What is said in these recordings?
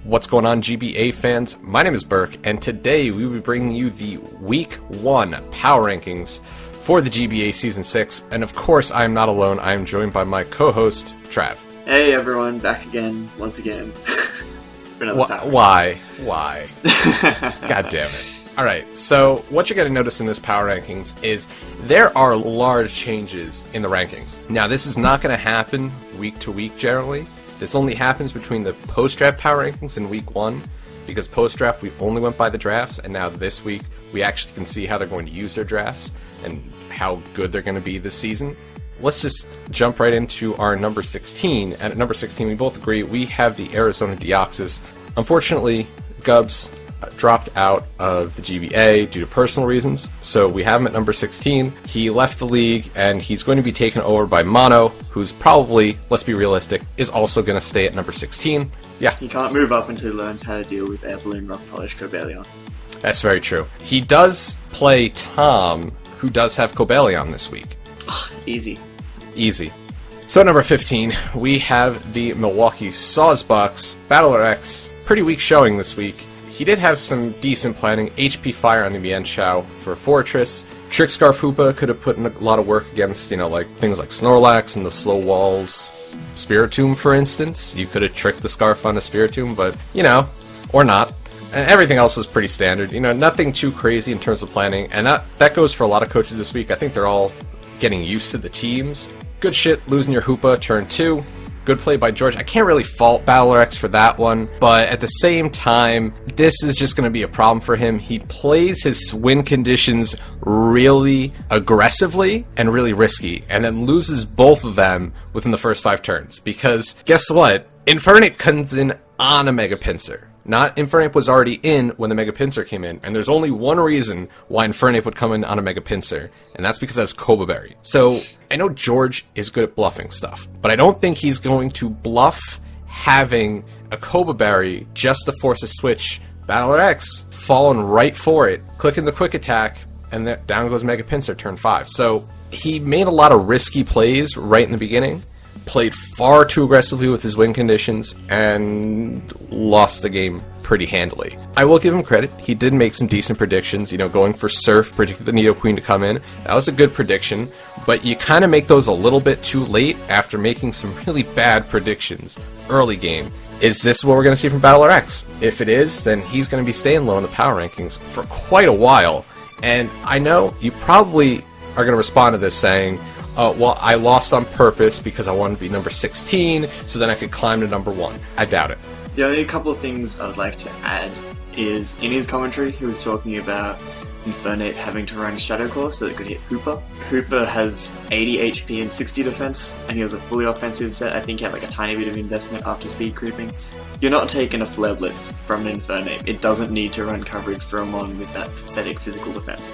What's going on, GBA fans? My name is Berk, and today we will be bringing you the Week 1 Power Rankings for the GBA Season 6, and of course I am not alone. I am joined by my co-host, Trav. Hey everyone, back again, once again. For another power. Why? God damn it. Alright, so what you're going to notice in this Power Rankings is there are large changes in the rankings. Now, this is not going to happen week to week generally. This only happens between the post-draft Power Rankings in Week 1, because post-draft we only went by the drafts, and now this week we actually can see how they're going to use their drafts and how good they're going to be this season. Let's just jump right into our number 16. And at number 16, we both agree we have the Arizona Deoxys. Unfortunately, Gubbs dropped out of the GBA due to personal reasons, so we have him at number 16. He left the league, and he's going to be taken over by Mono, who's probably, let's be realistic, is also going to stay at number 16. Yeah. He can't move up until he learns how to deal with Air Balloon Rock Polish Cobalion. That's very true. He does play Tom, who does have Cobalion this week. Easy. So at number 15, we have the Milwaukee Sawx. Battler X, pretty weak showing this week. He did have some decent planning. HP Fire on the Mienshao for Fortress. Trick Scarf Hoopa could have put in a lot of work against, like things like Snorlax and the Slow Walls Spiritomb, for instance. You could have tricked the Scarf on a Spiritomb, but, or not. And everything else was pretty standard. Nothing too crazy in terms of planning. And that goes for a lot of coaches this week. I think they're all getting used to the teams. Good shit, losing your Hoopa, turn 2. Good play by George. I can't really fault Battler X for that one, but at the same time, this is just going to be a problem for him. He plays his win conditions really aggressively and really risky, and then loses both of them within the first 5 turns. Because, guess what? Infernape comes in on a Mega Pinsir. Infernape was already in when the Mega Pinsir came in, and there's only one reason why Infernape would come in on a Mega Pinsir, and that's because that's Koba Berry. So, I know George is good at bluffing stuff, but I don't think he's going to bluff having a Koba Berry just to force a switch. Battler X, falling right for it, clicking the quick attack, and then down goes Mega Pinsir, turn 5. So, he made a lot of risky plays right in the beginning, played far too aggressively with his win conditions, and lost the game pretty handily. I will give him credit. He did make some decent predictions. Going for Surf, predicted the Nidoqueen to come in. That was a good prediction, but you kind of make those a little bit too late after making some really bad predictions early game. Is this what we're going to see from Battler X? If it is, then he's going to be staying low in the power rankings for quite a while. And I know you probably are going to respond to this saying, well, I lost on purpose because I wanted to be number 16, so then I could climb to number 1. I doubt it. The only couple of things I would like to add is, in his commentary, he was talking about Infernape having to run Shadow Claw so that it could hit Hoopa. Hoopa has 80 HP and 60 defense, and he was a fully offensive set. I think he had a tiny bit of investment after speed creeping. You're not taking a Flare Blitz from an Infernape. It doesn't need to run coverage for a mon with that pathetic physical defense.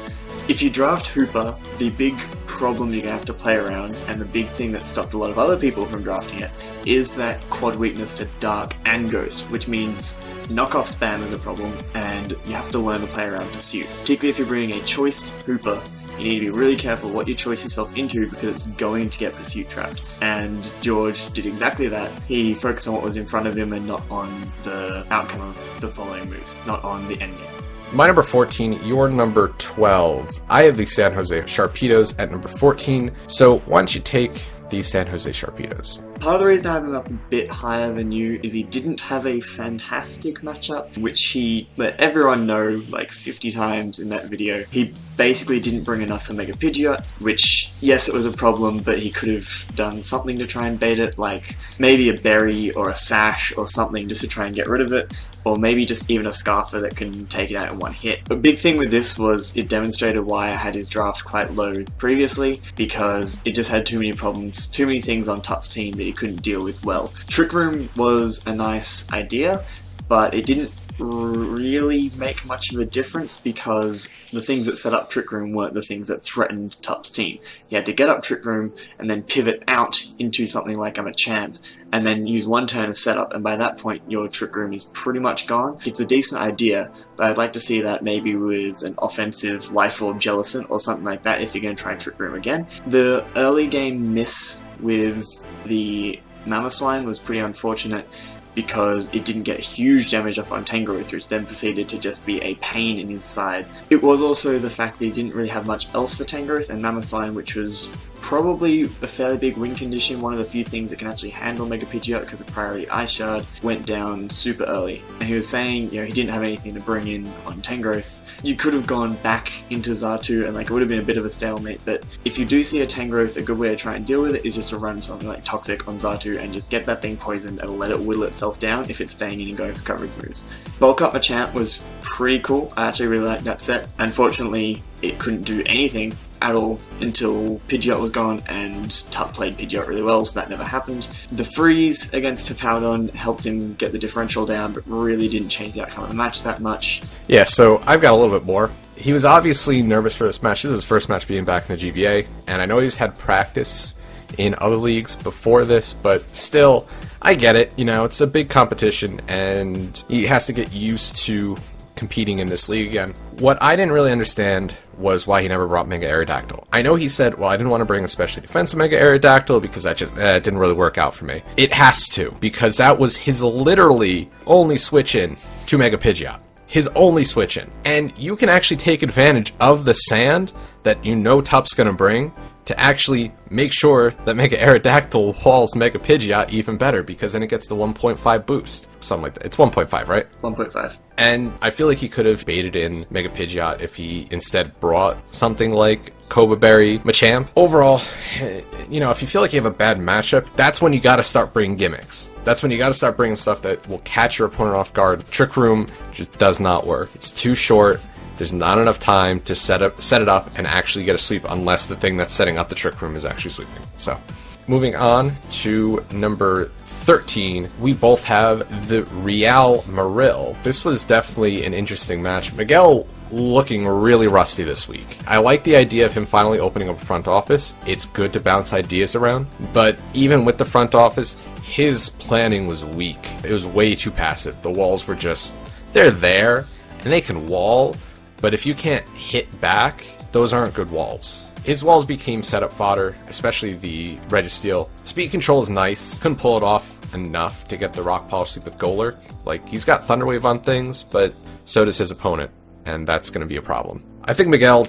If you draft Hoopa, the big problem you're going to have to play around, and the big thing that stopped a lot of other people from drafting it, is that quad weakness to Dark and Ghost, which means knockoff spam is a problem, and you have to learn to play around Pursuit. Particularly if you're bringing a choiced Hoopa, you need to be really careful what you choice yourself into because it's going to get Pursuit trapped. And George did exactly that. He focused on what was in front of him and not on the outcome of the following moves, not on the endgame. My number 14, your number 12. I have the San Jose Sharpedos at number 14, so why don't you take the San Jose Sharpedos? Part of the reason I have him up a bit higher than you is he didn't have a fantastic matchup, which he let everyone know 50 times in that video. He basically didn't bring enough for Mega Pidgeot, which, yes, it was a problem, but he could have done something to try and bait it, like maybe a berry or a sash or something just to try and get rid of it. Or maybe just even a Scarfer that can take it out in one hit. The big thing with this was it demonstrated why I had his draft quite low previously, because it just had too many problems, too many things on Tut's team that he couldn't deal with well. Trick Room was a nice idea, but it didn't really make much of a difference because the things that set up Trick Room weren't the things that threatened Tup's team. He had to get up Trick Room and then pivot out into something like I'm a Champ and then use one turn of setup, and by that point your Trick Room is pretty much gone. It's a decent idea, but I'd like to see that maybe with an offensive Life Orb Jellicent or something like that if you're going to try Trick Room again. The early game miss with the Mamoswine was pretty unfortunate. because it didn't get huge damage off on Tangrowth, which then proceeded to just be a pain in his side. It was also the fact that he didn't really have much else for Tangrowth, and Mammothine, which was probably a fairly big win condition, one of the few things that can actually handle Mega Pidgeot because of Priority Ice Shard, went down super early. And he was saying, he didn't have anything to bring in on Tangrowth. You could have gone back into Xatu and it would have been a bit of a stalemate, but if you do see a Tangrowth, a good way to try and deal with it is just to run something like Toxic on Xatu and just get that thing poisoned and let it whittle itself down if it's staying in and going for coverage moves. Bulk Up Machamp was pretty cool. I actually really liked that set. Unfortunately, it couldn't do anything at all until Pidgeot was gone, and Tup played Pidgeot really well, so that never happened. The freeze against Hippowdon helped him get the differential down, but really didn't change the outcome of the match that much. Yeah, so I've got a little bit more. He was obviously nervous for this match. This is his first match being back in the GBA, and I know he's had practice in other leagues before this, but still, I get it. It's a big competition, and he has to get used to competing in this league again. What I didn't really understand was why he never brought Mega Aerodactyl. I know he said, well, I didn't want to bring a specially defensive Mega Aerodactyl because that just didn't really work out for me. It has to, because that was his literally only switch in to Mega Pidgeot. His only switch in. And you can actually take advantage of the sand that Tup's going to bring to actually make sure that Mega Aerodactyl walls Mega Pidgeot even better, because then it gets the 1.5 boost. Something like that. It's 1.5, right? 1.5. And I feel like he could have baited in Mega Pidgeot if he instead brought something like Cobra Berry Machamp. Overall, if you feel like you have a bad matchup, that's when you gotta start bringing gimmicks. That's when you gotta start bringing stuff that will catch your opponent off guard. Trick Room just does not work. It's too short. There's not enough time to set it up and actually get a sweep unless the thing that's setting up the Trick Room is actually sweeping. So, moving on to number 13, we both have the Real Marril. This was definitely an interesting match. Miguel looking really rusty this week. I like the idea of him finally opening up a front office. It's good to bounce ideas around, but even with the front office, his planning was weak. It was way too passive. The walls were they're there, and they can wall, but if you can't hit back, those aren't good walls. His walls became setup fodder, especially the Registeel. Speed control is nice. Couldn't pull it off enough to get the Rock Polish Sweep with Golurk. He's got Thunder Wave on things, but so does his opponent, and that's going to be a problem. I think Miguel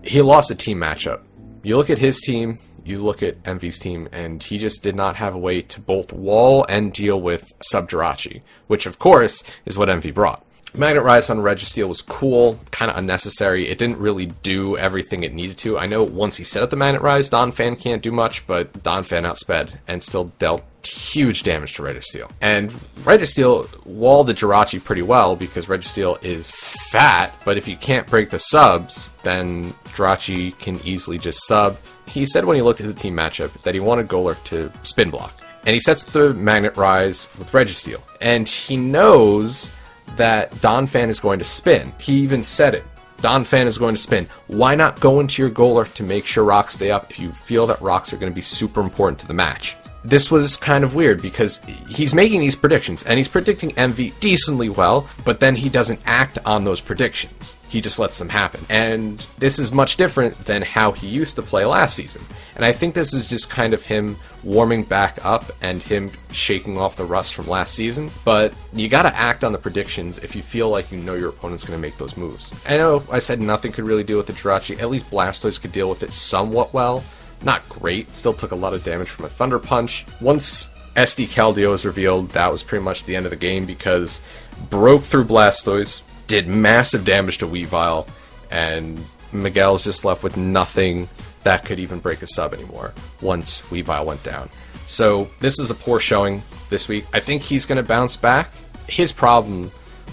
he lost a team matchup. You look at his team, you look at Envy's team, and he just did not have a way to both wall and deal with Sub-Jirachi, which of course is what Envy brought. Magnet Rise on Registeel was cool, kind of unnecessary. It didn't really do everything it needed to. I know once he set up the Magnet Rise, Bradan Fan can't do much, but Bradan Fan outsped and still dealt huge damage to Registeel. And Registeel walled the Jirachi pretty well because Registeel is fat, but if you can't break the subs, then Jirachi can easily just sub. He said when he looked at the team matchup that he wanted Golurk to spin block. And he sets the Magnet Rise with Registeel. And he knows that Bradan Fan is going to spin. He even said it. Bradan Fan is going to spin. Why not go into your Golurk to make sure rocks stay up if you feel that rocks are going to be super important to the match? This was kind of weird because he's making these predictions, and he's predicting Envy decently well, but then he doesn't act on those predictions. He just lets them happen. And this is much different than how he used to play last season. And I think this is just kind of him warming back up and him shaking off the rust from last season. But you gotta act on the predictions if you feel like your opponent's gonna make those moves. I know I said nothing could really deal with the Jirachi. At least Blastoise could deal with it somewhat well. Not great. Still took a lot of damage from a Thunder Punch. Once SD Keldeo was revealed, that was pretty much the end of the game because broke through Blastoise, did massive damage to Weavile, and Miguel's just left with nothing that could even break a sub anymore once Weavile went down. So this is a poor showing this week. I think he's going to bounce back. His problem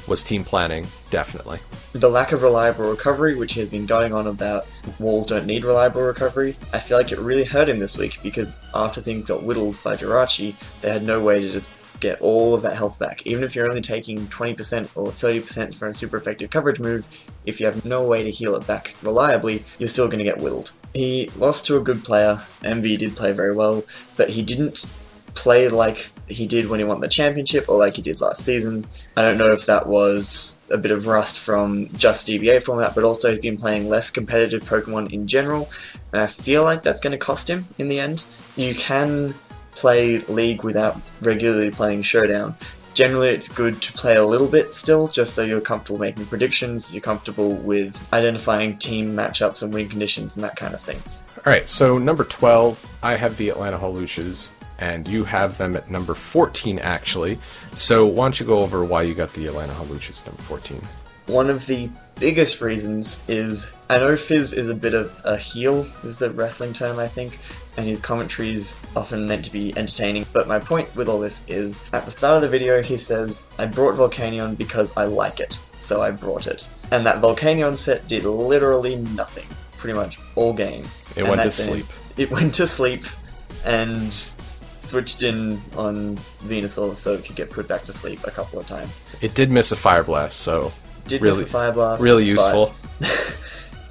was team planning, definitely. The lack of reliable recovery, which has been going on about walls don't need reliable recovery, I feel like it really hurt him this week because after things got whittled by Jirachi, they had no way to just get all of that health back. Even if you're only taking 20% or 30% for a super effective coverage move, if you have no way to heal it back reliably, you're still going to get whittled. He lost to a good player. Envy did play very well, but he didn't play like he did when he won the championship or like he did last season. I don't know if that was a bit of rust from just GBA format, but also he's been playing less competitive Pokemon in general, and I feel like that's going to cost him in the end. You can play League without regularly playing Showdown, generally it's good to play a little bit still, just so you're comfortable making predictions, you're comfortable with identifying team matchups and win conditions and that kind of thing. Alright, so number 12, I have the Atlanta Holuches, and you have them at number 14 actually. So why don't you go over why you got the Atlanta Holuches number 14? One of the biggest reasons is, I know Fizz is a bit of a heel, is the wrestling term I think, and his commentary is often meant to be entertaining, but my point with all this is, at the start of the video he says, I brought Volcanion because I like it, so I brought it. And that Volcanion set did literally nothing, pretty much all game. It went to sleep. It went to sleep, and switched in on Venusaur so it could get put back to sleep a couple of times. It did miss a Fire Blast, so Miss a Fire Blast, really useful.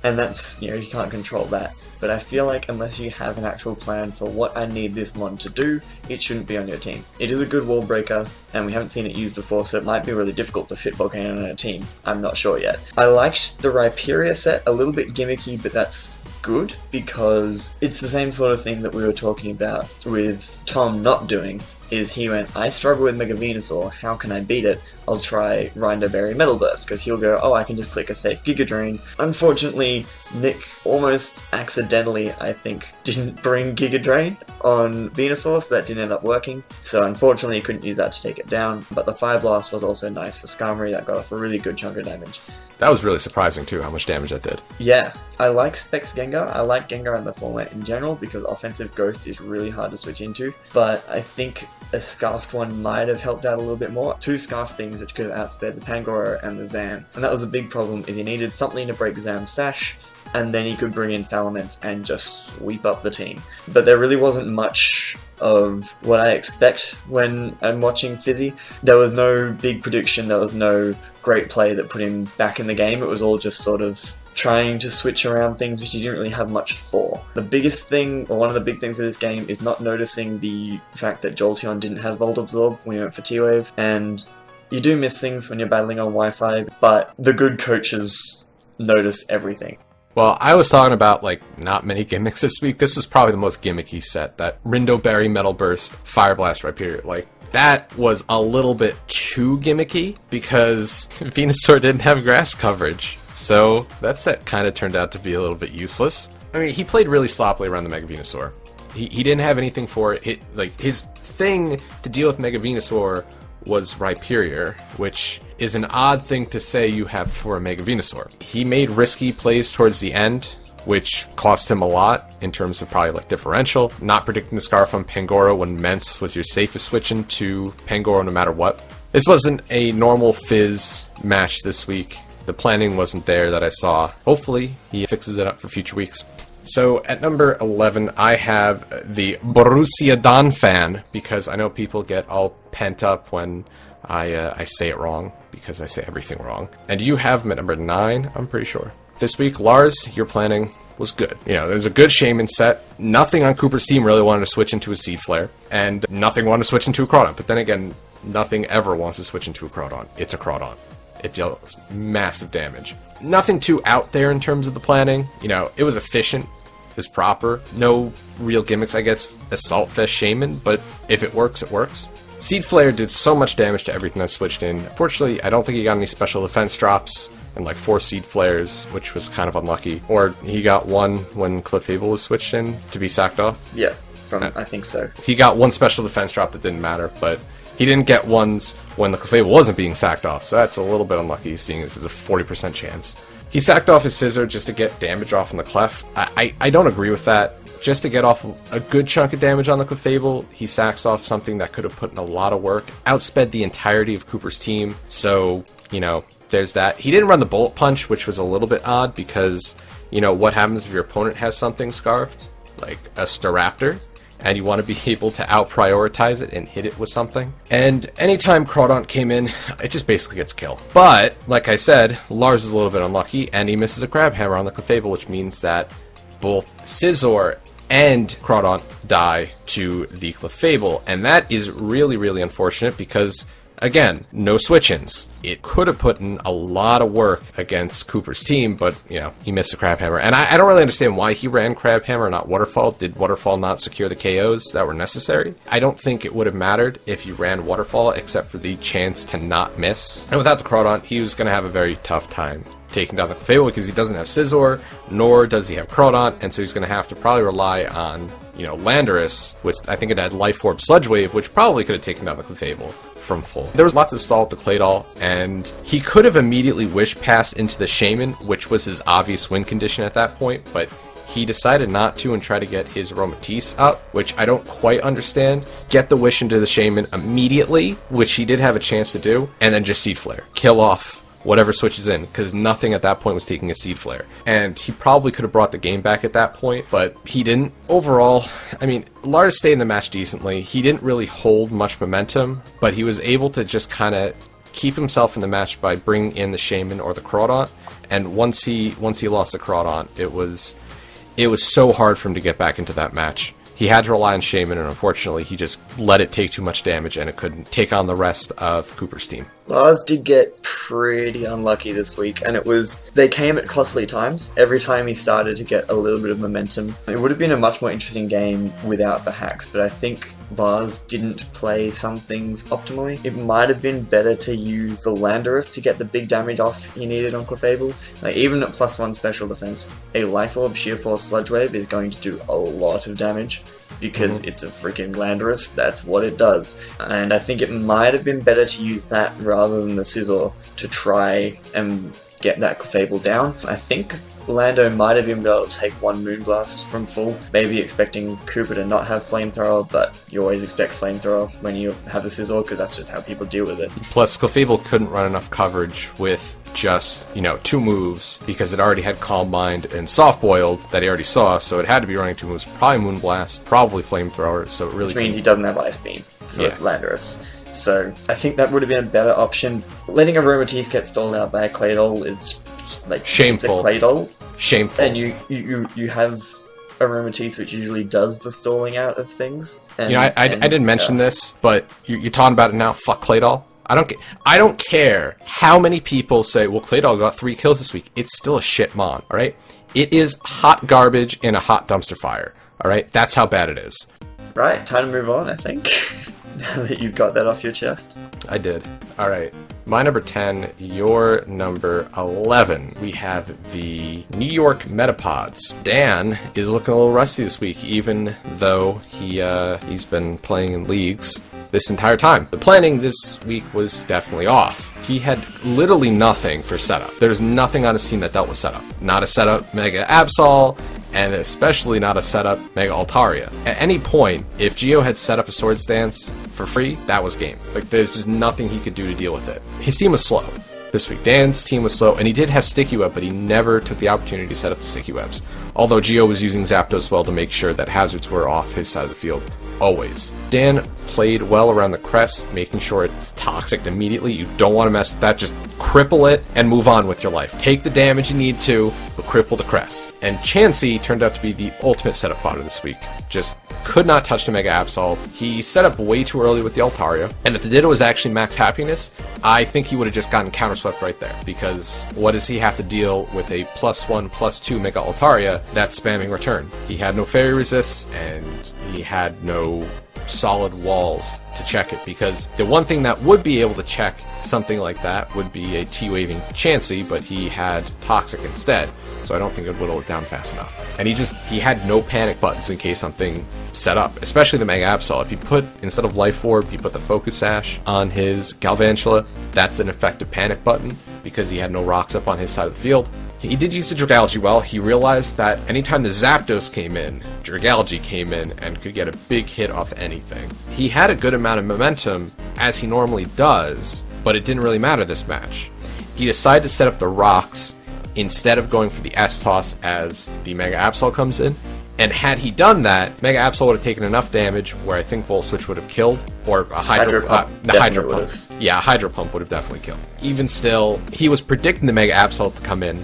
And that's, you can't control that. But I feel like unless you have an actual plan for what I need this mon to do, it shouldn't be on your team. It is a good wall breaker, and we haven't seen it used before, so it might be really difficult to fit Volcanion on a team. I'm not sure yet. I liked the Rhyperior set, a little bit gimmicky, but that's good, because it's the same sort of thing that we were talking about with Tom not doing, is he went, I struggle with Mega Venusaur, how can I beat it? I'll try Rindoberry Metal Burst, because he'll go, oh, I can just click a safe Giga Drain. Unfortunately, Nick almost accidentally, I think, didn't bring Giga Drain on Venusaur, so that didn't end up working. So unfortunately, he couldn't use that to take it down, but the Fire Blast was also nice for Skarmory, that got off a really good chunk of damage. That was really surprising too, how much damage that did. Yeah, I like Specs Gengar. I like Gengar in the format in general because offensive Ghost is really hard to switch into, but I think a Scarfed one might have helped out a little bit more. Two Scarfed things which could have outsped the Pangoro and the Zam. And that was the big problem, is he needed something to break Zam's Sash, and then he could bring in Salamence and just sweep up the team. But there really wasn't much of what I expect when I'm watching Fizzy. There was no big prediction, there was no great play that put him back in the game. It was all just sort of trying to switch around things which he didn't really have much for. The biggest thing, or one of the big things of this game, is not noticing the fact that Jolteon didn't have Volt Absorb when he went for T-Wave, and you do miss things when you're battling on Wi-Fi, but the good coaches notice everything. Well, I was talking about, not many gimmicks this week. This was probably the most gimmicky set. That Rindoberry Metal Burst, Fire Blast Rhyperior. That was a little bit too gimmicky, because Venusaur didn't have grass coverage. So that set kind of turned out to be a little bit useless. I mean, he played really sloppily around the Mega Venusaur. He didn't have anything for it. His thing to deal with Mega Venusaur was Rhyperior, which is an odd thing to say you have for a Mega Venusaur. He made risky plays towards the end, which cost him a lot in terms of probably differential. Not predicting the Scarf on Pangoro when Mence was your safest switch into Pangoro no matter what. This wasn't a normal Fizz match this week. The planning wasn't there that I saw. Hopefully, he fixes it up for future weeks. So, at number 11, I have the Bradan Fan, because I know people get all pent up when I say it wrong, because I say everything wrong. And you have him at number 9, I'm pretty sure. This week, Lars, your planning was good. There's a good Shaman set. Nothing on Cooper's team really wanted to switch into a Seed Flare, and nothing wanted to switch into a Crawdon. But then again, nothing ever wants to switch into a Crawdon. It's a Crawdon. It deals massive damage. Nothing too out there in terms of the planning. It was efficient. It was proper. No real gimmicks, I guess. Assault Fest Shaman, but if it works, it works. Seed Flare did so much damage to everything that switched in. Fortunately, I don't think he got any special defense drops and 4 Seed Flares, which was kind of unlucky. Or he got one when Clefable was switched in to be sacked off. Yeah, I think so. He got one special defense drop that didn't matter, but he didn't get ones when the Clefable wasn't being sacked off, so that's a little bit unlucky, seeing as it's a 40% chance. He sacked off his Scizor just to get damage off on the Clef. I don't agree with that. Just to get off a good chunk of damage on the Clefable, he sacks off something that could have put in a lot of work. Outsped the entirety of Cooper's team, so, there's that. He didn't run the Bullet Punch, which was a little bit odd, because, what happens if your opponent has something scarfed? Like a Staraptor? And you want to be able to out-prioritize it and hit it with something. And anytime Crawdon came in, it just basically gets killed. But, like I said, Lars is a little bit unlucky, and he misses a Crab Hammer on the Clefable, which means that both Scizor and Crawdon die to the Clefable. And that is really, really unfortunate, because Again, no switch-ins. It could have put in a lot of work against Cooper's team, but, he missed a Crab Hammer. And I don't really understand why he ran Crab Hammer, not Waterfall. Did Waterfall not secure the KOs that were necessary? I don't think it would have mattered if you ran Waterfall, except for the chance to not miss. And without the Crawdaunt, he was going to have a very tough time taking down the Clefable because he doesn't have Scizor, nor does he have Crawdaunt, and so he's going to have to probably rely on, Landorus, which I think it had Life Orb Sludge Wave, which probably could have taken down the Clefable from full. There was lots of stall at the Claydol, and he could have immediately Wish Passed into the Shaman, which was his obvious win condition at that point, but he decided not to and try to get his Aromatisse up, which I don't quite understand. Get the Wish into the Shaman immediately, which he did have a chance to do, and then just Seed Flare. Kill off whatever switches in, because nothing at that point was taking a Seed Flare. And he probably could have brought the game back at that point, but he didn't. Overall, Lars stayed in the match decently. He didn't really hold much momentum, but he was able to just kind of keep himself in the match by bringing in the Shaman or the Crawdaunt. And once he lost the Crawdaunt, it was so hard for him to get back into that match. He had to rely on Shaman, and unfortunately, he just let it take too much damage, and it couldn't take on the rest of Cooper's team. Lars did get pretty unlucky this week, and they came at costly times. Every time he started to get a little bit of momentum, it would have been a much more interesting game without the hacks, but I think Lars didn't play some things optimally. It might have been better to use the Landorus to get the big damage off he needed on Clefable. Even at +1 special defense, a Life Orb Sheer Force Sludge Wave is going to do a lot of damage, because it's a freaking Landorus, that's what it does. And I think it might have been better to use that rather than the Scizor to try and get that Clefable down. I think Lando might have been able to take one Moonblast from full, maybe expecting Cooper to not have Flamethrower, but you always expect Flamethrower when you have the Scizor, because that's just how people deal with it. Plus, Clefable couldn't run enough coverage with just, 2 moves, because it already had Calm Mind and Soft Boiled that he already saw, so it had to be running 2 moves, probably Moonblast, probably Flamethrower, so it really... Which means he doesn't have Ice Beam for Landorus. So I think that would have been a better option. Letting a Aromatisse get stalled out by a Claydol is shameful. It's a Claydol. Shameful. And you have Aromatisse, which usually does the stalling out of things. And, I didn't mention this, but you're talking about it now. Fuck Claydol. I don't care how many people say, well, Claydol got 3 kills this week. It's still a shit mon, alright? It is hot garbage in a hot dumpster fire, alright? That's how bad it is. Right, time to move on, I think. Now that you've got that off your chest. I did. Alright. My number 10, your number 11. We have the New York Metapods. Dan is looking a little rusty this week, even though he's been playing in leagues this entire time. The planning this week was definitely off. He had literally nothing for setup. There's nothing on his team that dealt with setup. Not a setup Mega Absol, and especially not a setup Mega Altaria. At any point, if Geo had set up a Swords Dance for free, that was game. There's just nothing he could do to deal with it. His team was slow this week. Dan's team was slow, and he did have Sticky Web, but he never took the opportunity to set up the Sticky Webs. Although Geo was using Zapdos well to make sure that hazards were off his side of the field. Always. Dan played well around the crest, making sure it's toxic immediately. You don't want to mess with that. Just cripple it and move on with your life. Take the damage you need to, but cripple the crest. And Chansey turned out to be the ultimate setup fodder this week. Just could not touch the Mega Absol. He set up way too early with the Altaria. And if the Ditto was actually max happiness, I think he would have just gotten counterswept right there. Because what does he have to deal with a +1/+2 Mega Altaria that's spamming return? He had no fairy resists, and he had no solid walls to check it, because the one thing that would be able to check something like that would be a T-waving Chansey, but he had Toxic instead, so I don't think it would whittle it down fast enough. And he had no panic buttons in case something set up, especially the Mega Absol. If you put, instead of Life Orb, you put the Focus Sash on his Galvantula, that's an effective panic button, because he had no rocks up on his side of the field. He did use the Dragalge well. He realized that anytime the Zapdos came in, Dragalge came in and could get a big hit off anything. He had a good amount of momentum, as he normally does, but it didn't really matter this match. He decided to set up the rocks instead of going for the S-Toss as the Mega Absol comes in. And had he done that, Mega Absol would have taken enough damage where I think Volt Switch would have killed, or a Hydro Pump. Yeah, a Hydro Pump would have definitely killed. Even still, he was predicting the Mega Absol to come in,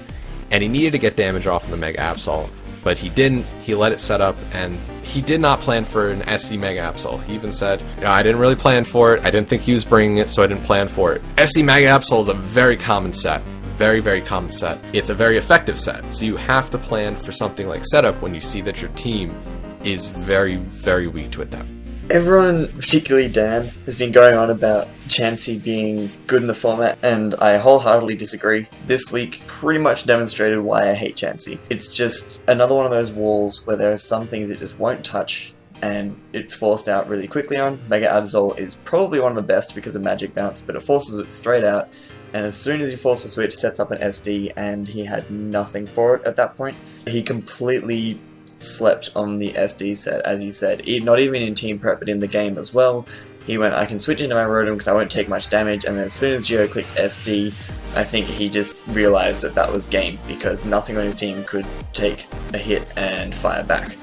and he needed to get damage off of the Mega Absol, but he didn't. He let it set up, and he did not plan for an SD Mega Absol. He even said, I didn't really plan for it. I didn't think he was bringing it, so I didn't plan for it. SD Mega Absol is a very common set. Very, very common set. It's a very effective set. So you have to plan for something like setup when you see that your team is very, very weak to it then. Everyone, particularly Dan, has been going on about Chansey being good in the format, and I wholeheartedly disagree. This week pretty much demonstrated why I hate Chansey. It's just another one of those walls where there are some things it just won't touch, and it's forced out really quickly on. Mega Absol is probably one of the best because of Magic Bounce, but it forces it straight out, and as soon as you force the switch, sets up an SD, and he had nothing for it at that point. He completely slept on the SD set, as you said. Not even in team prep, but in the game as well. He went, I can switch into my Rotom because I won't take much damage, and then as soon as Geo clicked SD, I think he just realized that that was game, because nothing on his team could take a hit and fire back.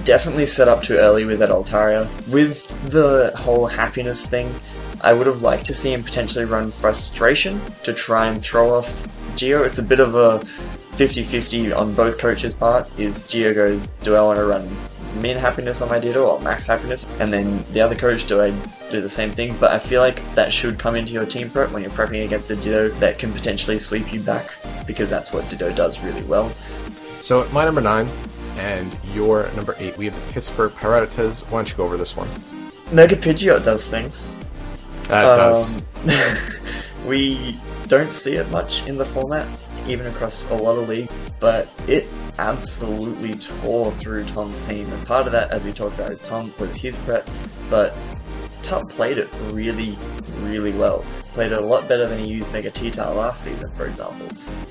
Definitely set up too early with that Altaria. With the whole happiness thing, I would have liked to see him potentially run Frustration to try and throw off Geo. It's a bit of a 50-50 on both coaches' part. Is Geo goes, do I want to run min happiness on my Ditto or max happiness? And then the other coach, do I do the same thing? But I feel like that should come into your team prep when you're prepping against a Ditto that can potentially sweep you back, because that's what Ditto does really well. So at my number 9 and your number 8, we have the Pittsburgh Paritas. Why don't you go over this one? Mega Pidgeot does things. That does. We don't see it much in the format, even across a lot of league, but it absolutely tore through Tom's team, and part of that, as we talked about, Tom was his prep, but Tom played it really, really well. Played it a lot better than he used Mega T-Tar last season, for example.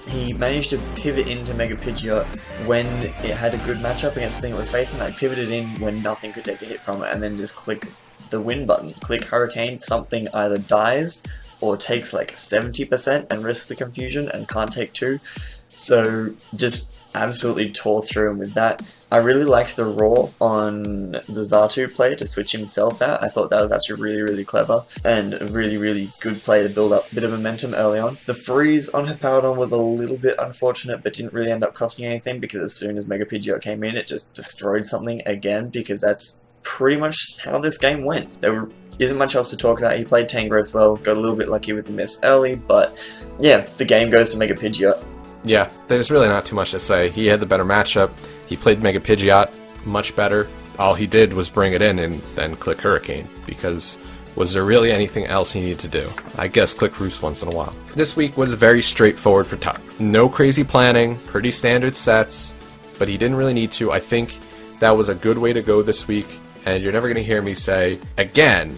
He managed to pivot into Mega Pidgeot when it had a good matchup against the thing it was facing, like pivoted in when nothing could take a hit from it, and then just click the win button. Click Hurricane, something either dies or takes like 70% and risks the confusion and can't take 2. So just absolutely tore through him with that. I really liked the Raw on the Xatu play to switch himself out. I thought that was actually really, really clever and a really, really good play to build up a bit of momentum early on. The freeze on Hippowdon was a little bit unfortunate, but didn't really end up costing anything, because as soon as Mega Pidgeot came in, it just destroyed something again, because that's pretty much how this game went. There isn't much else to talk about. He played Tangrowth well, got a little bit lucky with the miss early, but yeah, the game goes to Mega Pidgeot. Yeah, there's really not too much to say. He had the better matchup. He played Mega Pidgeot much better. All he did was bring it in and then click Hurricane, because was there really anything else he needed to do? I guess click Roost once in a while. This week was very straightforward for Tuck. No crazy planning, pretty standard sets, but he didn't really need to. I think that was a good way to go this week. And you're never going to hear me say, again,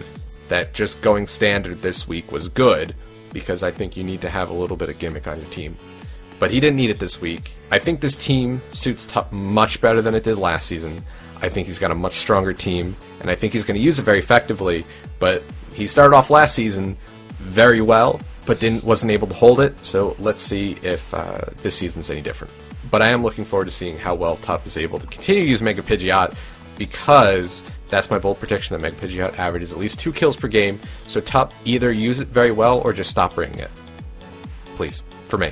that just going standard this week was good, because I think you need to have a little bit of gimmick on your team. But he didn't need it this week. I think this team suits Tuck much better than it did last season. I think he's got a much stronger team, and I think he's going to use it very effectively, but he started off last season very well, but wasn't able to hold it, so let's see if this season's any different. But I am looking forward to seeing how well Tuck is able to continue to use Mega Pidgeot, because that's my bold prediction, that Mega Pidgeot averages at least 2 kills per game, so Tuck either use it very well or just stop bringing it. Please, for me.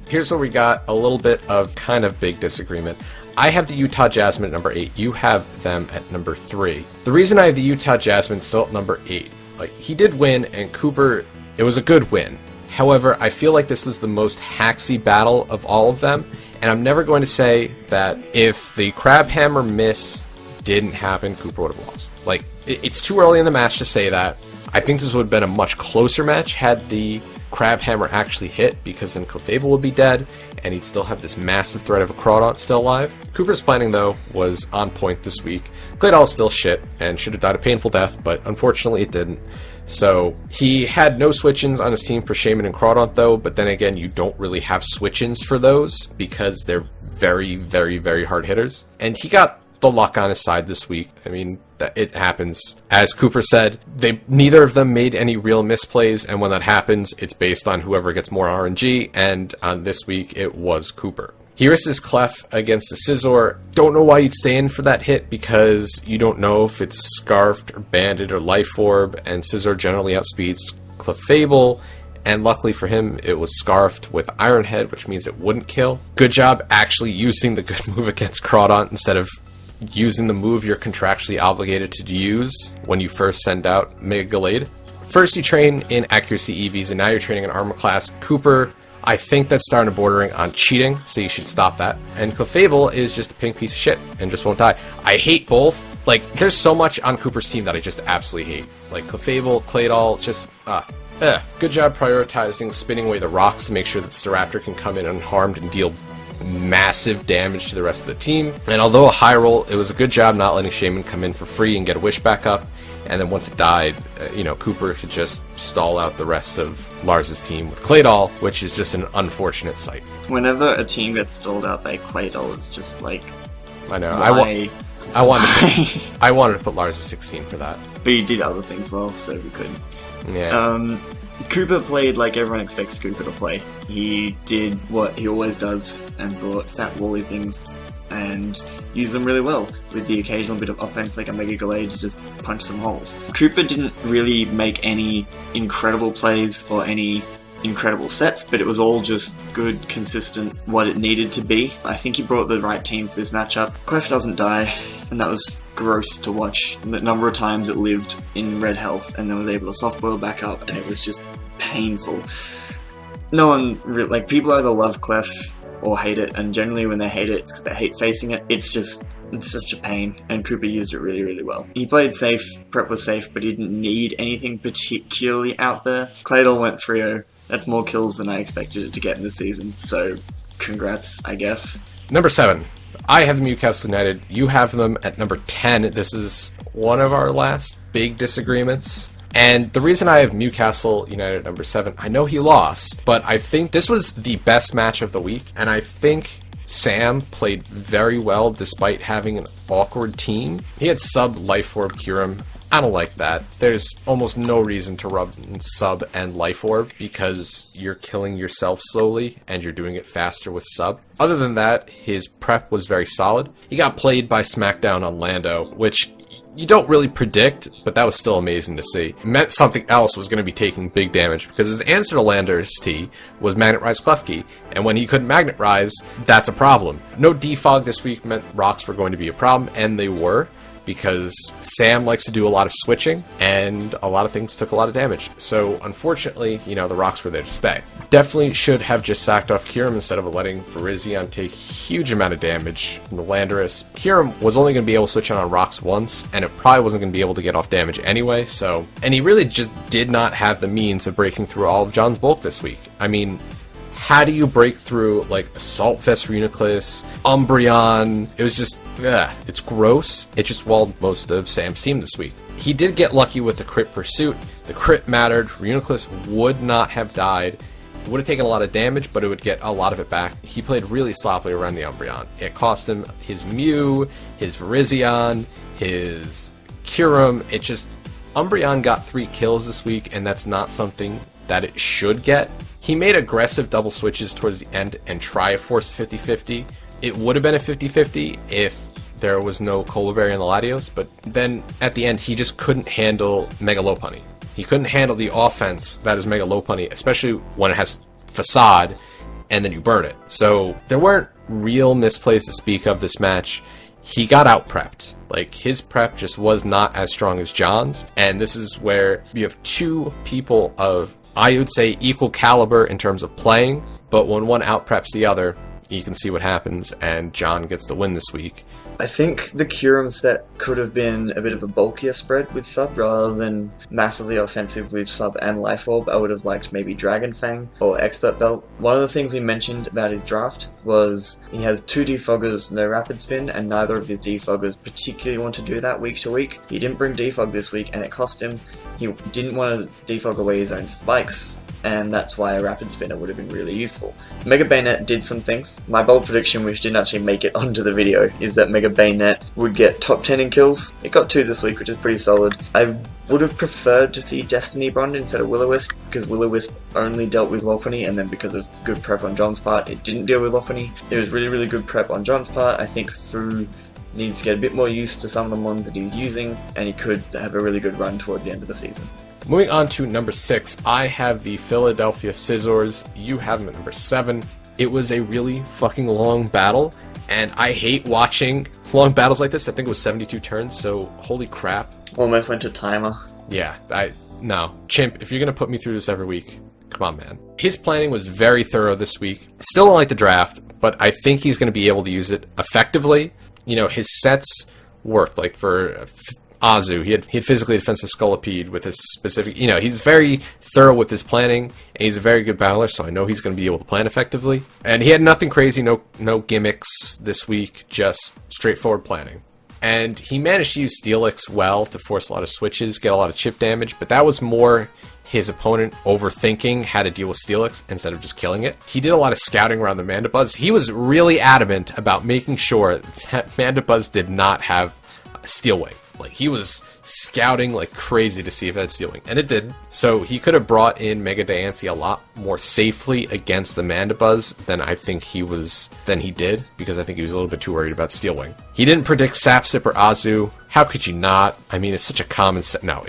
Here's where we got a little bit of kind of big disagreement. I have the Utah Jasmine at number 8. You have them at number 3. The reason I have the Utah Jasmine still at number 8, like, he did win, and Cooper, it was a good win. However, I feel like this was the most hacksy battle of all of them, and I'm never going to say that if the Crab Hammer miss didn't happen, Cooper would have lost. Like, it's too early in the match to say that. I think this would have been a much closer match had the Crab Hammer actually hit, because then Clefable would be dead, and he'd still have this massive threat of a Crawdaunt still alive. Cooper's planning, though, was on point this week. Claydol's still shit, and should have died a painful death, but unfortunately it didn't. So, he had no switch-ins on his team for Shaman and Crawdaunt, though, but then again, you don't really have switch-ins for those, because they're very, very, very hard hitters. And he got the luck on his side this week. I mean, it happens. As Cooper said, neither of them made any real misplays, and when that happens, it's based on whoever gets more RNG, and on this week, it was Cooper. He risked his Clef against the Scizor. Don't know why you'd stay in for that hit, because you don't know if it's Scarfed or Banded or Life Orb, and Scizor generally outspeeds Clefable, and luckily for him, it was Scarfed with Iron Head, which means it wouldn't kill. Good job actually using the good move against Crawdaunt instead of using the move you're contractually obligated to use when you first send out Mega Gallade. First you train in accuracy EVs, and now you're training in armor class. Cooper, I think that's starting to bordering on cheating, so you should stop that. And Clefable is just a pink piece of shit and just won't die. I hate both. Like, there's so much on Cooper's team that I just absolutely hate. Like, Clefable, Claydol, just, Good job prioritizing spinning away the rocks to make sure that Staraptor can come in unharmed and deal massive damage to the rest of the team. And although a high roll, it was a good job not letting Shaman come in for free and get a wish back up. And then once it died, Cooper could just stall out the rest of Lars's team with Claydol, which is just an unfortunate sight. Whenever a team gets stalled out by Claydol, it's just like, I know. Why? I wanted to put Lars at 16 for that. But he did other things well, so we couldn't. Yeah. Cooper played like everyone expects Cooper to play. He did what he always does and brought fat woolly things and used them really well, with the occasional bit of offense like a Mega Gallade to just punch some holes. Cooper didn't really make any incredible plays or any incredible sets, but it was all just good, consistent, what it needed to be. I think he brought the right team for this matchup. Clef doesn't die, and that was gross to watch. The number of times it lived in red health and then was able to soft boil back up, and it was just painful. No one really, like, people either love Clef or hate it, and generally when they hate it, it's because they hate facing it. It's such a pain, and Cooper used it really, really well. He played safe, prep was safe, but he didn't need anything particularly out there. Claydol went 3-0. That's more kills than I expected it to get in this season, so congrats, I guess. Number 7. I have Newcastle United. You have them at number 10. This is one of our last big disagreements. And the reason I have Newcastle United at number 7, I know he lost, but I think this was the best match of the week, and I think Sam played very well despite having an awkward team. He had sub Life Orb Kyurem. I don't like that. There's almost no reason to rub sub and Life Orb because you're killing yourself slowly and you're doing it faster with sub. Other than that, his prep was very solid. He got played by Smackdown on Lando, which you don't really predict, but that was still amazing to see. It meant something else was going to be taking big damage because his answer to Lander's T was Magnet Rise Klefki, and when he couldn't Magnet Rise, that's a problem. No defog this week meant rocks were going to be a problem, and they were, because Sam likes to do a lot of switching, and a lot of things took a lot of damage. So, unfortunately, the rocks were there to stay. Definitely should have just sacked off Kyurem instead of letting Virizion take a huge amount of damage from the Landorus. Kyurem was only going to be able to switch on rocks once, and it probably wasn't going to be able to get off damage anyway, so... And he really just did not have the means of breaking through all of John's bulk this week. I mean... How do you break through, like, Assault Vest Reuniclus, Umbreon? It was just, it's gross. It just walled most of Sam's team this week. He did get lucky with the crit pursuit. The crit mattered. Reuniclus would not have died. It would have taken a lot of damage, but it would get a lot of it back. He played really sloppily around the Umbreon. It cost him his Mew, his Virizion, his Kyurem. It just... Umbreon got 3 kills this week, and that's not something that it should get. He made aggressive double switches towards the end and try to force 50-50. It would have been a 50-50 if there was no Colaberry on the Latios, but then at the end he just couldn't handle Mega Lopunny. He couldn't handle the offense that is Mega Lopunny, especially when it has Facade and then you burn it. So there weren't real misplays to speak of this match. He got out-prepped. Like, his prep just was not as strong as John's, and this is where you have two people of, I would say, equal caliber in terms of playing, but when one out-preps the other, you can see what happens, and John gets the win this week. I think the Kyurem set could have been a bit of a bulkier spread with sub rather than massively offensive with sub and Life Orb. I would have liked maybe Dragon Fang or Expert Belt. One of the things we mentioned about his draft was he has 2 defoggers, no rapid spin, and neither of his defoggers particularly want to do that week to week. He didn't bring defog this week and it cost him. He didn't want to defog away his own spikes, and that's why a rapid spinner would have been really useful. Mega Bayonet did some things. My bold prediction, which didn't actually make it onto the video, is that Mega Bayonet would get top 10 in kills. It got 2 this week, which is pretty solid. I would have preferred to see Destiny Bond instead of Will-O-Wisp, because Will-O-Wisp only dealt with Lopunny, and then because of good prep on John's part, it didn't deal with Lopunny. It was really, really good prep on John's part. I think Fu needs to get a bit more used to some of the ones that he's using, and he could have a really good run towards the end of the season. Moving on to number 6, I have the Philadelphia Scizors. You have them at number 7. It was a really fucking long battle, And I hate watching long battles like this. I think it was 72 turns, so holy crap. Almost went to timer. Yeah, no. Chimp, if you're going to put me through this every week, come on, man. His planning was very thorough this week. Still don't like the draft, but I think he's going to be able to use it effectively. You know, his sets worked. Like for Azu, he had physically defensive Scolipede with his specific... You know, he's very thorough with his planning, and he's a very good battler, so I know he's going to be able to plan effectively. And he had nothing crazy, no gimmicks this week, just straightforward planning. And he managed to use Steelix well to force a lot of switches, get a lot of chip damage, but that was more his opponent overthinking how to deal with Steelix instead of just killing it. He did a lot of scouting around the Metapods. He was really adamant about making sure that Metapods did not have Steel Wing. Like, he was scouting like crazy to see if it had Steel Wing, and it did. So he could have brought in Mega Diancie a lot more safely against the Mandibuzz than he did, because I think he was a little bit too worried about Steel Wing. He didn't predict Sapsip or Azu. How could you not? I mean, it's such a common set. No,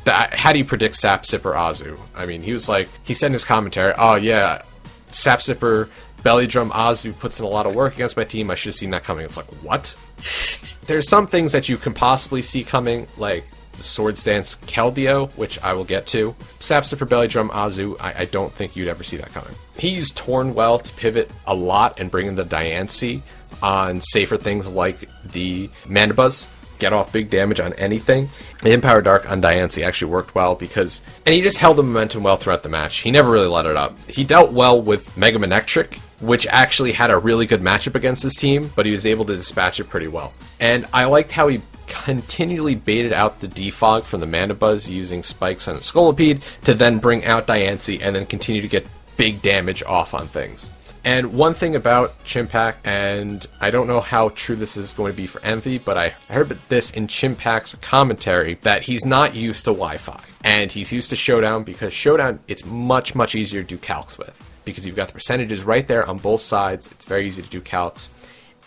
how do you predict Sapsip or Azu? I mean, he said in his commentary, oh yeah, Sapsipper, Belly Drum, Azu puts in a lot of work against my team. I should have seen that coming. It's like, what? There's some things that you can possibly see coming, like the Swords Dance Keldeo, which I will get to. Sapsipper, Belly Drum, Azu, I don't think you'd ever see that coming. He used Torn well to pivot a lot and bring in the Diancie on safer things like the Mandibuzz. Get off big damage on anything. The Empower Dark on Diancie actually worked well and he just held the momentum well throughout the match. He never really let it up. He dealt well with Mega Manectric, which actually had a really good matchup against his team, but he was able to dispatch it pretty well. And I liked how he continually baited out the defog from the Mandibuzz using spikes on its Scolipede to then bring out Diancie and then continue to get big damage off on things. And one thing about Chimpack, and I don't know how true this is going to be for Envy, but I heard this in Chimpack's commentary, that he's not used to Wi-Fi. And he's used to Showdown, because Showdown, it's much, much easier to do calcs with. Because you've got the percentages right there on both sides. It's very easy to do calcs.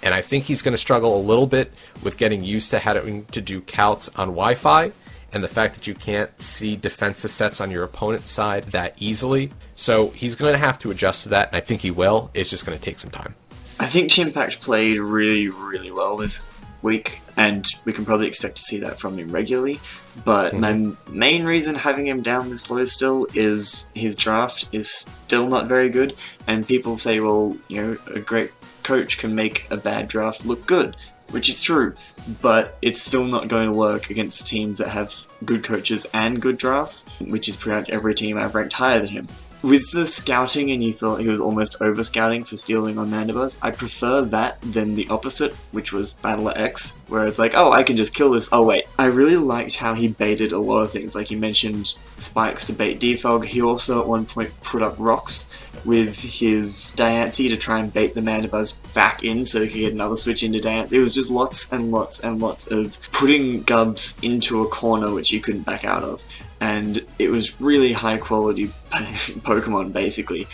And I think he's going to struggle a little bit with getting used to having to do calcs on Wi-Fi, and the fact that you can't see defensive sets on your opponent's side that easily. So he's going to have to adjust to that, and I think he will. It's just going to take some time. I think Chimpact played really, really well this week, and we can probably expect to see that from him regularly. But my main reason having him down this low still is his draft is still not very good, and people say, well, you know, a great coach can make a bad draft look good, which is true, but it's still not going to work against teams that have good coaches and good drafts, which is pretty much every team I've ranked higher than him. With the scouting, and you thought he was almost over-scouting for stealing on Mandibuzz, I prefer that than the opposite, which was Battler X, where it's like, oh, I can just kill this, oh wait. I really liked how he baited a lot of things, like he mentioned spikes to bait defog. He also at one point put up rocks with his Diancie to try and bait the Mandibuzz back in so he could get another switch into Diancie. It was just lots and lots and lots of putting Gubs into a corner which you couldn't back out of. And it was really high quality Pokemon, basically.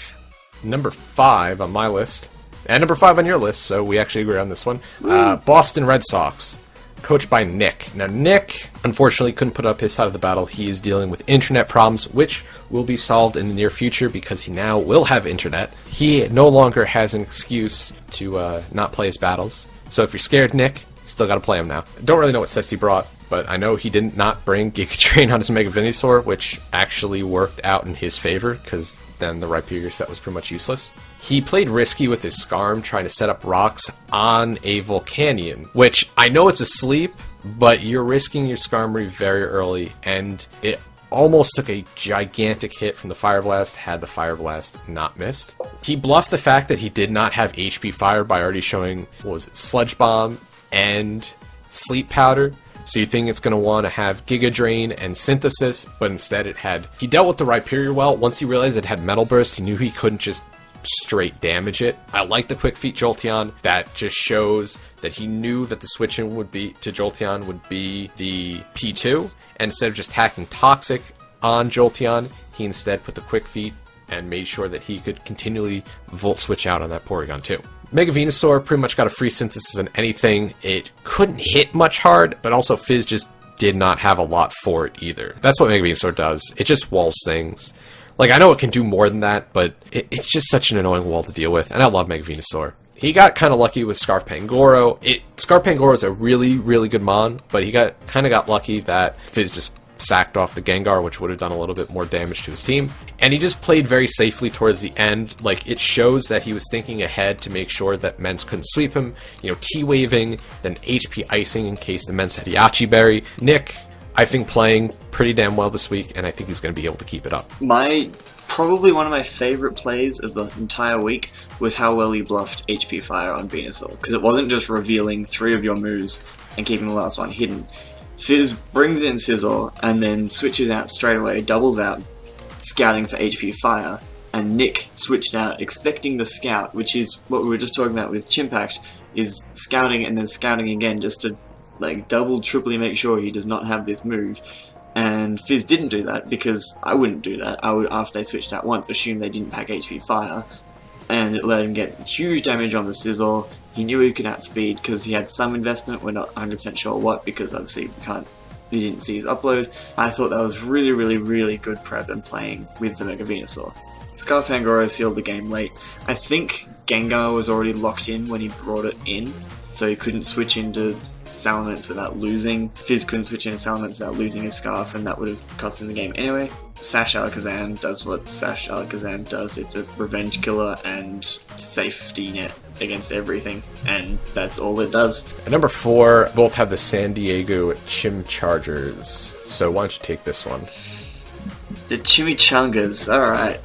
Number 5 on my list, and number 5 on your list, so we actually agree on this one. Boston Red Sox, coached by Nick. Now, Nick, unfortunately, couldn't put up his side of the battle. He is dealing with internet problems, which will be solved in the near future because he now will have internet. He no longer has an excuse to not play his battles. So if you're scared, Nick, still got to play him now. Don't really know what sets he brought, but I know he did not bring Giga Drain on his Mega Venusaur, which actually worked out in his favor, because then the Rhyperior set was pretty much useless. He played risky with his Scarm, trying to set up rocks on a Volcanion, which I know it's asleep, but you're risking your Skarmory very early, and it almost took a gigantic hit from the Fire Blast had the Fire Blast not missed. He bluffed the fact that he did not have HP Fire by already showing, Sludge Bomb and Sleep Powder. So you think it's going to want to have Giga Drain and Synthesis, but instead he dealt with the Rhyperior well. Once he realized it had Metal Burst, he knew he couldn't just straight damage it. I like the Quick Feet Jolteon. That just shows that he knew that the switch-in to Jolteon would be the P2, and instead of just hacking Toxic on Jolteon, he instead put the Quick Feet and made sure that he could continually Volt Switch out on that Porygon too. Mega Venusaur pretty much got a free synthesis on anything. It couldn't hit much hard, but also Fizz just did not have a lot for it either. That's what Mega Venusaur does. It just walls things. Like, I know it can do more than that, but it's just such an annoying wall to deal with, and I love Mega Venusaur. He got kind of lucky with Scarf Pangoro. Scarf Pangoro is a really, really good mon, but he kind of got lucky that Fizz just sacked off the Gengar, which would have done a little bit more damage to his team. And he just played very safely towards the end. Like, it shows that he was thinking ahead to make sure that Mens couldn't sweep him. You know, T-waving, then HP icing in case the Mens had Yachi Berry. Nick, I think, playing pretty damn well this week, and I think he's going to be able to keep it up. Probably one of my favourite plays of the entire week was how well he bluffed HP Fire on Venusaur, because it wasn't just revealing 3 of your moves and keeping the last one hidden. Fizz brings in Scizor and then switches out straight away, doubles out, scouting for HP Fire, and Nick switched out expecting the scout, which is what we were just talking about with Chimpact, is scouting and then scouting again just to like double, triply make sure he does not have this move. And Fizz didn't do that, because I wouldn't do that. I would, after they switched out once, assume they didn't pack HP Fire, and it let him get huge damage on the Scizor. He knew he could outspeed because he had some investment, we're not 100% sure what, because obviously we didn't see his upload. I thought that was really, really, really good prep and playing with the Mega Venusaur. Scarf Pangoro sealed the game late. I think Gengar was already locked in when he brought it in, so he couldn't switch into Salamence without losing. Fizz couldn't switch into Salamence without losing his Scarf, and that would have cost him the game anyway. Sash Alakazam does what Sash Alakazam does. It's a revenge killer and safety net against everything, and that's all it does. At number 4, both have the San Diego Chim Chargers. So why don't you take this one? The Chimichangas, alright.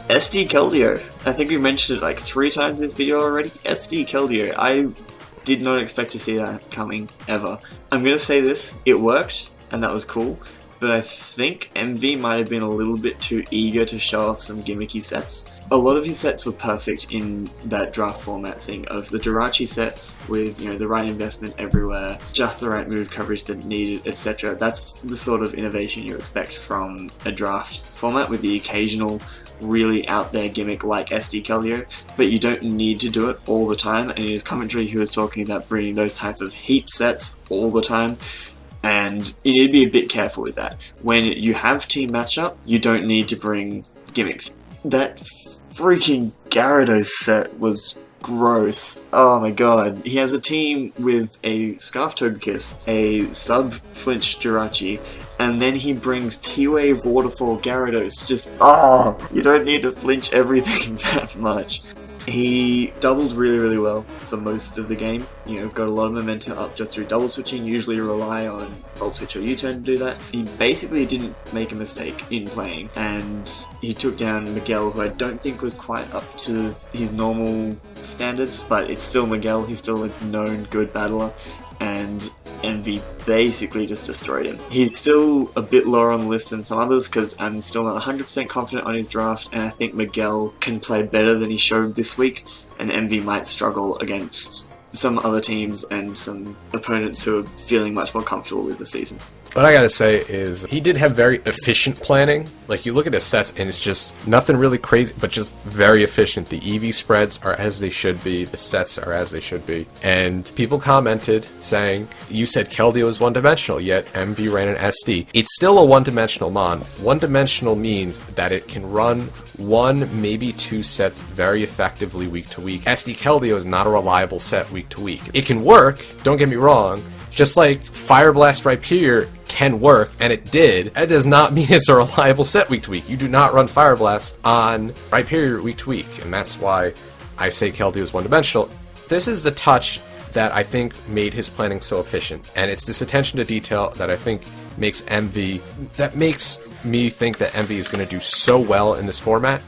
SD Keldeo. I think we mentioned it like 3 times in this video already. SD Keldeo. I did not expect to see that coming, ever. I'm gonna say this, it worked, and that was cool, but I think MV might have been a little bit too eager to show off some gimmicky sets. A lot of his sets were perfect in that draft format thing of the Jirachi set with, you know, the right investment everywhere, just the right move coverage that needed, etc. That's the sort of innovation you expect from a draft format, with the occasional really out there gimmick like SD Keldeo, but you don't need to do it all the time. And in his commentary he was talking about bringing those types of heat sets all the time, and you need to be a bit careful with that. When you have team matchup, you don't need to bring gimmicks. That freaking Gyarados set was gross. Oh my god. He has a team with a Scarf Togekiss, a sub-flinch Jirachi, and then he brings T-Wave Waterfall Gyarados. Just, you don't need to flinch everything that much. He doubled really, really well for most of the game. You know, got a lot of momentum up just through double switching. Usually turn on Volt Switch or U-turn to do that. He basically didn't make a mistake in playing, and he took down Miguel, who I don't think was quite up to his normal standards, but it's still Miguel. He's still a known good battler, and Envy basically just destroyed him. He's still a bit lower on the list than some others, because I'm still not 100% confident on his draft, and I think Miguel can play better than he showed this week, and Envy might struggle against some other teams and some opponents who are feeling much more comfortable with the season. What I gotta say is, he did have very efficient planning. Like, you look at his sets and it's just nothing really crazy, but just very efficient. The EV spreads are as they should be, the sets are as they should be. And people commented saying, you said Keldeo is one-dimensional, yet MV ran an SD. It's still a one-dimensional mon. One-dimensional means that it can run 1, maybe 2 sets very effectively week to week. SD Keldeo is not a reliable set week to week. It can work, don't get me wrong. Just like Fire Blast Rhyperior can work, and it did, that does not mean it's a reliable set week to week. You do not run Fire Blast on Rhyperior week to week, and that's why I say Keldeo is one-dimensional. This is the touch that I think made his planning so efficient, and it's this attention to detail that I think makes me think that Envy is going to do so well in this format.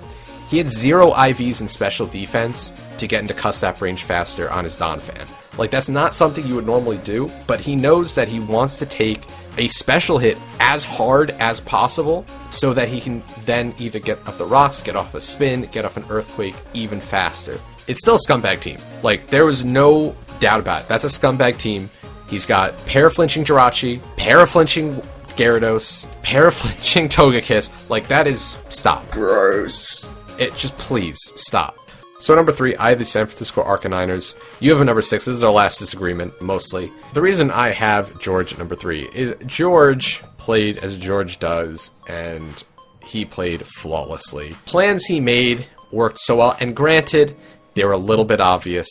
He had 0 IVs in special defense to get into Custap range faster on his Bradan Fan. Like, that's not something you would normally do, but he knows that he wants to take a special hit as hard as possible so that he can then either get up the rocks, get off a spin, get off an earthquake even faster. It's still a scumbag team. Like, there was no doubt about it. That's a scumbag team. He's got para-flinching Jirachi, para-flinching Gyarados, para-flinching Togekiss. Like, that is... stop. Gross. Just please, stop. So number 3, I have the San Francisco Arcaniners. You have a number 6. This is our last disagreement, mostly. The reason I have George at number 3 is George played as George does, and he played flawlessly. Plans he made worked so well, and granted, They were a little bit obvious,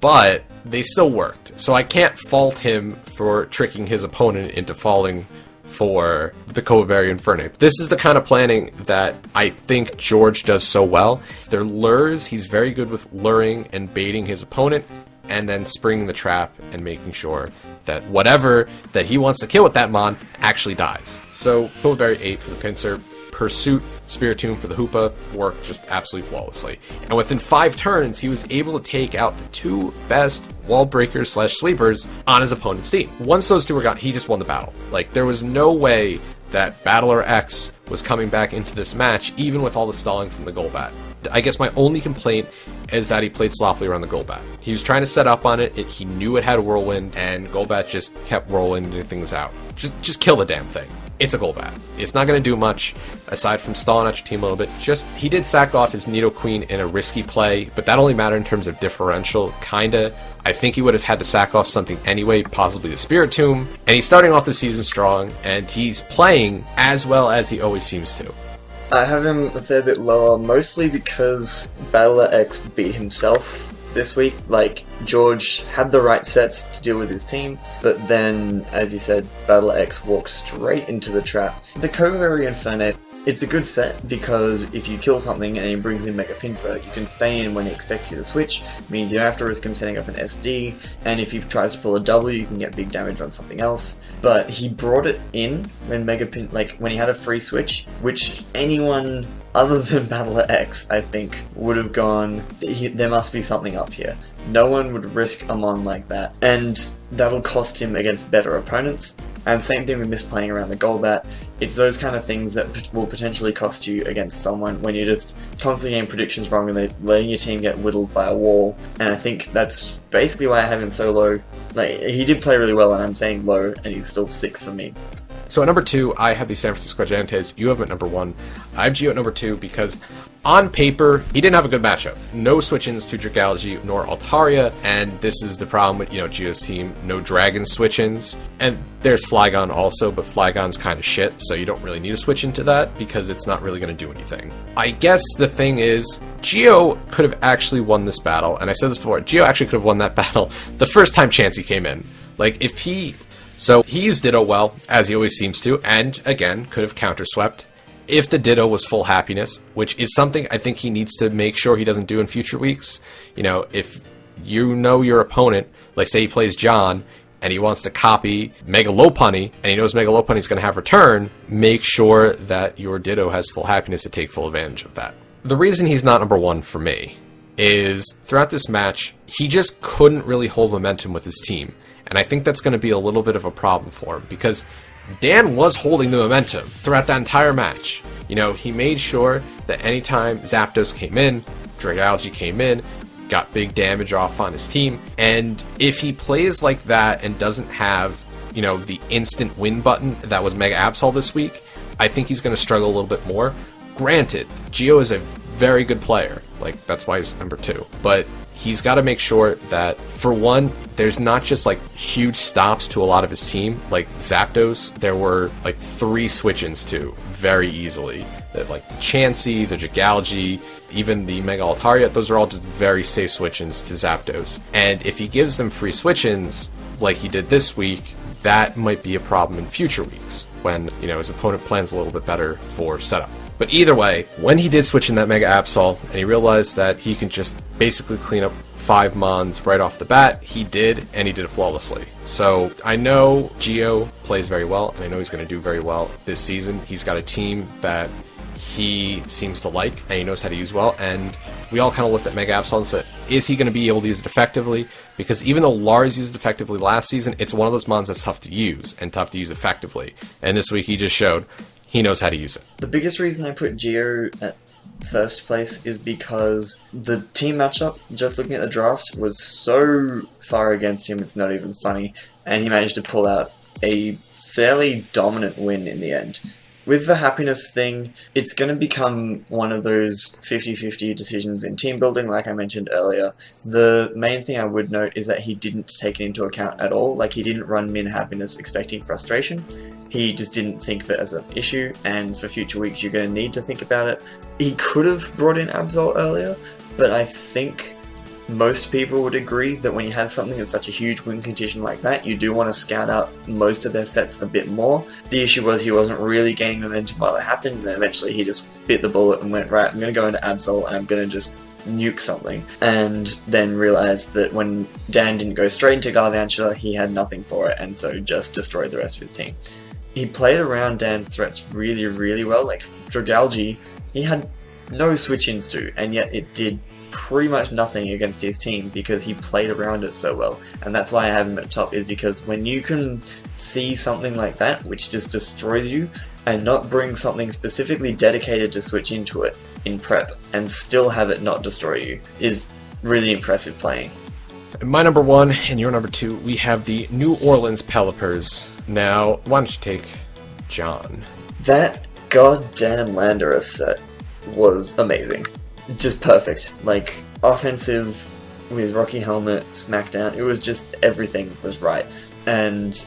but they still worked. So I can't fault him for tricking his opponent into falling for the Coberry Inferno. This is the kind of planning that I think George does so well. They're lures. He's very good with luring and baiting his opponent, and then springing the trap and making sure that whatever that he wants to kill with that mon actually dies. So Coberry 8 for the pincer. Pursuit, Spiritomb for the Hoopa worked just absolutely flawlessly. And within 5 turns, he was able to take out the 2 best wall breakers / sweepers on his opponent's team. Once those 2 were gone, he just won the battle. Like, there was no way that Battler X was coming back into this match, even with all the stalling from the Golbat. I guess my only complaint is that he played sloppily around the Golbat. He was trying to set up on it, he knew it had Whirlwind, and Golbat just kept rolling things out. Just kill the damn thing. It's a Golbat. It's not going to do much, aside from stalling out your team a little bit. He did sack off his Nidoqueen in a risky play, but that only mattered in terms of differential, kinda. I think he would have had to sack off something anyway, possibly the Spiritomb. And he's starting off the season strong, and he's playing as well as he always seems to. I have him a fair bit lower, mostly because Battler X beat himself this week. Like, George had the right sets to deal with his team, but then, as you said, Battler X walked straight into the trap. The Coberry Inferno, it's a good set because if you kill something and he brings in Mega Pinsir, you can stay in when he expects you to switch. It means you don't have to risk him setting up an SD, and if he tries to pull a W, you can get big damage on something else. But he brought it in when when he had a free switch, which anyone other than Battler X, I think, would have gone, there must be something up here. No one would risk a mon like that, and that'll cost him against better opponents. And same thing with misplaying around the Golbat. It's those kind of things that will potentially cost you against someone when you're just constantly getting predictions wrong and they're letting your team get whittled by a wall. And I think that's basically why I have him so low. Like, he did play really well, and I'm saying low, and he's still 6th for me. So at number 2, I have the San Francisco Jantes. You have him at number 1. I have Gio at number 2 because on paper, he didn't have a good matchup. No switch-ins to Dragalge nor Altaria, and this is the problem with, Gio's team. No Dragon switch-ins. And there's Flygon also, but Flygon's kind of shit, so you don't really need to switch into that because it's not really going to do anything. I guess the thing is, Gio could have actually won this battle, and I said this before, Gio actually could have won that battle the first time Chansey came in. Like, So he used Ditto well, as he always seems to, and, again, could have counterswept. If the Ditto was full happiness, which is something I think he needs to make sure he doesn't do in future weeks. If you know your opponent, like say he plays John, and he wants to copy Mega Lopunny, and he knows Mega Lopunny's going to have return, make sure that your Ditto has full happiness to take full advantage of that. The reason he's not number 1 for me is, throughout this match, he just couldn't really hold momentum with his team. And I think that's going to be a little bit of a problem for him, because Dan was holding the momentum throughout that entire match. He made sure that anytime Zapdos came in, Dragalge came in, got big damage off on his team, and if he plays like that and doesn't have, the instant win button that was Mega Absol this week, I think he's going to struggle a little bit more. Granted, Gio is a very good player, like, that's why he's number 2, but he's got to make sure that, for one, there's not just, huge stops to a lot of his team. Like, Zapdos, there were, 3 switch-ins to very easily. The Chansey, the Dragalge, even the Mega Altaria, those are all just very safe switch-ins to Zapdos. And if he gives them free switch-ins, like he did this week, that might be a problem in future weeks, when, his opponent plans a little bit better for setup. But either way, when he did switch in that Mega Absol, and he realized that he can just basically clean up 5 mons right off the bat, he did, and he did it flawlessly. So I know Gio plays very well, and I know he's going to do very well this season. He's got a team that he seems to like, and he knows how to use well, and we all kind of looked at Mega Absol and said, is he going to be able to use it effectively? Because even though Lars used it effectively last season, it's one of those mons that's tough to use, and tough to use effectively. And this week he just showed he knows how to use it. The biggest reason I put Gio at first place is because the team matchup, just looking at the draft, was so far against him it's not even funny, and he managed to pull out a fairly dominant win in the end. With the happiness thing, it's going to become one of those 50-50 decisions in team building, like I mentioned earlier. The main thing I would note is that he didn't take it into account at all. Like, he didn't run min happiness expecting frustration. He just didn't think of it as an issue, and for future weeks you're going to need to think about it. He could have brought in Absol earlier, but I think most people would agree that when you have something that's such a huge win condition like that, you do want to scout out most of their sets a bit more. The issue was he wasn't really gaining momentum while it happened, and then eventually he just bit the bullet and went, right, I'm going to go into Absol and I'm going to just nuke something. And then realized that when Dan didn't go straight into Gargantua, he had nothing for it, and so just destroyed the rest of his team. He played around Dan's threats really, really well. Like Dragalge, he had no switch-ins to, and yet it did pretty much nothing against his team because he played around it so well. And that's why I have him at top, is because when you can see something like that which just destroys you and not bring something specifically dedicated to switch into it in prep and still have it not destroy you is really impressive playing. My number 1 and your number 2, we have the New Orleans Pelipers. Now, why don't you take John? That goddamn Landorus set was amazing. Just perfect. Like, offensive with Rocky Helmet, Smackdown, it was just everything was right. And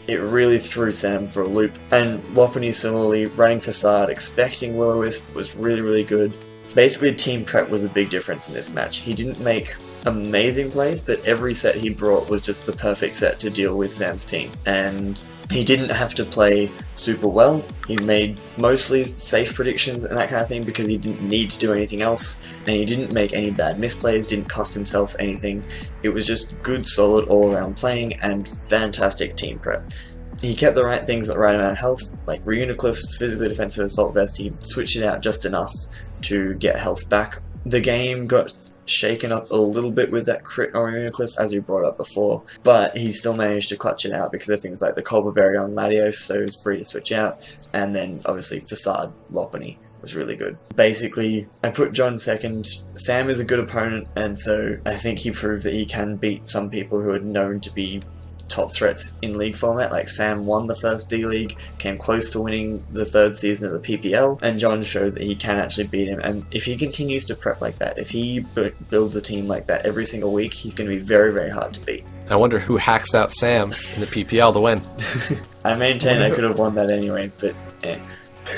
it really threw Sam for a loop. And Lopunny similarly, running Facade, expecting Will-O-Wisp was really, really good. Basically, team prep was the big difference in this match. He didn't make amazing plays, but every set he brought was just the perfect set to deal with Sam's team. And he didn't have to play super well. He made mostly safe predictions and that kind of thing because he didn't need to do anything else, and he didn't make any bad misplays, didn't cost himself anything. It was just good, solid, all-around playing and fantastic team prep. He kept the right things at the right amount of health, like Reuniclus, physically defensive assault vest. He switched it out just enough to get health back. The game got shaken up a little bit with that crit on Reuniclus, as we brought up before, but he still managed to clutch it out because of things like the Culpa Berry on Latios, so he was free to switch out, and then obviously Facade Lopunny was really good. Basically, I put John second. Sam is a good opponent, and so I think he proved that he can beat some people who are known to be top threats in league format. Like Sam won the first D-League, came close to winning the third season of the PPL, and John showed that he can actually beat him. And if he continues to prep like that, if he builds a team like that every single week, he's going to be very, very hard to beat. I wonder who hacks out Sam in the PPL to win. I maintain I could have won that anyway, but eh.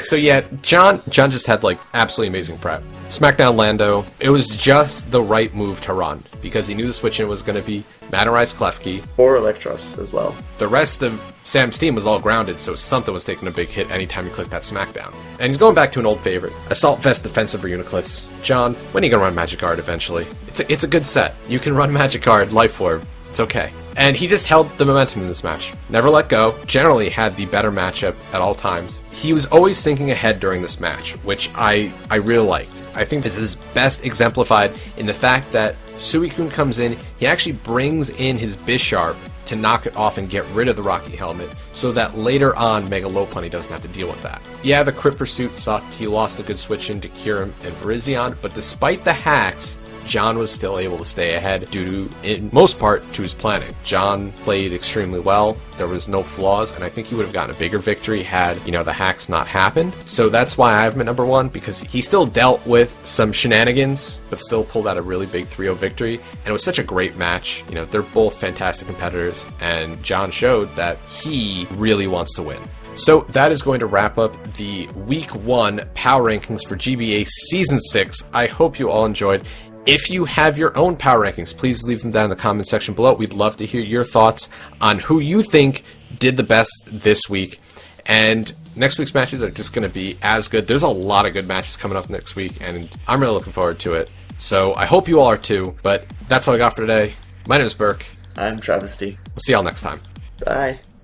So yeah, John just had like absolutely amazing prep. SmackDown Lando, it was just the right move to run because he knew the switch-in was going to be Matarize Klefki. Or Electros as well. The rest of Sam's team was all grounded, so something was taking a big hit anytime he clicked that SmackDown. And he's going back to an old favorite, Assault Vest Defensive Reuniclus. John, when are you going to run Magic Guard eventually? It's a good set. You can run Magic Guard, Life Orb. It's okay. And he just held the momentum in this match. Never let go. Generally had the better matchup at all times. He was always thinking ahead during this match, which I really liked. I think this is best exemplified in the fact that Suicune comes in, he actually brings in his Bisharp to knock it off and get rid of the Rocky Helmet, so that later on Mega Lopunny doesn't have to deal with that. Yeah, the Crit Pursuit sucked, he lost a good switch in to Kyurem and Virizion, but despite the hacks, John was still able to stay ahead due to, in most part, to his planning. John played extremely well. There was no flaws, and I think he would have gotten a bigger victory had, the hacks not happened. So that's why I have him at number 1, because he still dealt with some shenanigans, but still pulled out a really big 3-0 victory. And it was such a great match. They're both fantastic competitors, and John showed that he really wants to win. So that is going to wrap up the Week 1 Power Rankings for GBA Season 6. I hope you all enjoyed. If you have your own power rankings, please leave them down in the comment section below. We'd love to hear your thoughts on who you think did the best this week. And next week's matches are just going to be as good. There's a lot of good matches coming up next week, and I'm really looking forward to it. So I hope you all are too. But that's all I got for today. My name is Berk. I'm Travesty. We'll see y'all next time. Bye.